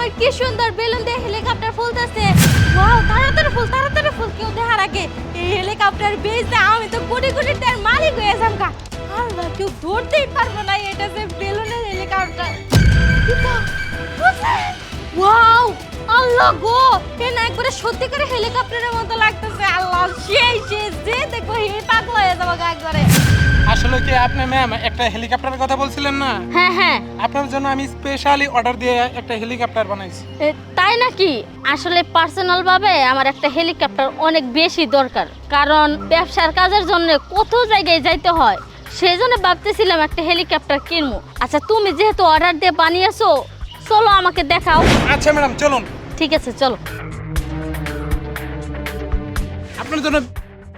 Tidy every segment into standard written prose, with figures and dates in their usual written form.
আমার কি সুন্দর বেলুন দিয়ে হেলিকপ্টার ফুলতেছে। ওয়াও, তাড়াতাড়ি ফুল কেউ দেখার আগে এই হেলিকপ্টার বেচতে আমি তো কোটি কোটি টাকার মালিক হয়ে যামগা। আল্লাহ, কেউ ধরতেই পারবে না এটা যে বেলুনের হেলিকপ্টার। ওয়াও, আল্লাহ গো, এ না একবারে সত্যি করে হেলিকপ্টারের মতো লাগতেছে। আল্লাহ, সেই যে দেখো হে পাগল হয়ে যাবো গা একবারে। আসলে কি আপনি ম্যাম একটা হেলিকপ্টারের কথা বলছিলেন না? হ্যাঁ হ্যাঁ, আপনার জন্য আমি স্পেশালি অর্ডার দিয়ে একটা হেলিকপ্টার বানাইছি। তাই নাকি? আসলে পার্সোনাল ভাবে আমার একটা হেলিকপ্টার অনেক বেশি দরকার, কারণ ব্যবসার কাজের জন্য কত জায়গায় যাইতে হয়। সেই জন্য ভাবতেছিলাম একটা হেলিকপ্টার কিনবো। আচ্ছা, তুমি যেহেতু অর্ডার দিয়ে বানিয়েছো, চলো আমাকে দেখাও। আচ্ছা ম্যাডাম, চলুন। ঠিক আছে, চলো। আপনার জন্য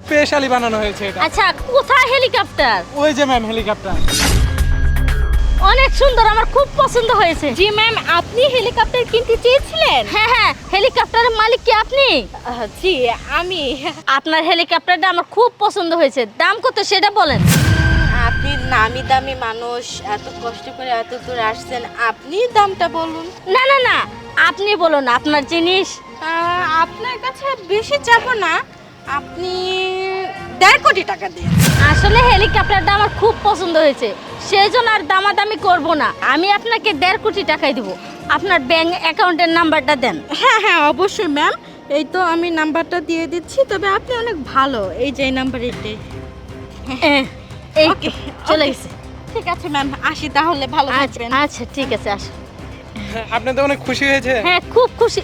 স্পেশালি বানানো হয়েছে এটা। আচ্ছা, কোথায় হেলিকপ্টার? ওই যে ম্যাম হেলিকপ্টার। অনেক সুন্দর, আমার খুব পছন্দ হয়েছে। জি ম্যাম, আপনি হেলিকপ্টার কিনতে চেয়েছিলেন? হ্যাঁ হ্যাঁ, হেলিকপ্টারের মালিক কি আপনি? জি, আমি। আপনার হেলিকপ্টারটা আমার খুব পছন্দ হয়েছে। দাম কত সেটা বলেন। আপনি নামি দামি মানুষ, এত কষ্ট করে এত দূর আসছেন, আপনি দামটা বলুন। না না না, আপনি বলুন আপনার জিনিস। আপনার কাছে বেশি চাবো না, আপনি 1.5 কোটি টাকা দিন। আসলে হেলিকপ্টারটা আমার খুব পছন্দ হয়েছে, সেই জন্য আর দামাদামি করব না। আমি আপনাকে 1.5 কোটি টাকাই দেবো। আপনার ব্যাংক অ্যাকাউন্টের নাম্বারটা দেন। হ্যাঁ হ্যাঁ, অবশ্যই ম্যাম, এই তো আমি নাম্বারটা দিয়ে দিচ্ছি। তবে আপনি অনেক ভালো, এই যে এই নাম্বার এটাই। এই ওকে, চলে ওকে। গেছে। ঠিক আছে ম্যাম, আসি তাহলে, ভালো আচ্ছা থাকবেন। আচ্ছা, ঠিক আছে, আসো। আপনি তো অনেক খুশি হয়েছে। হ্যাঁ, খুব খুশি।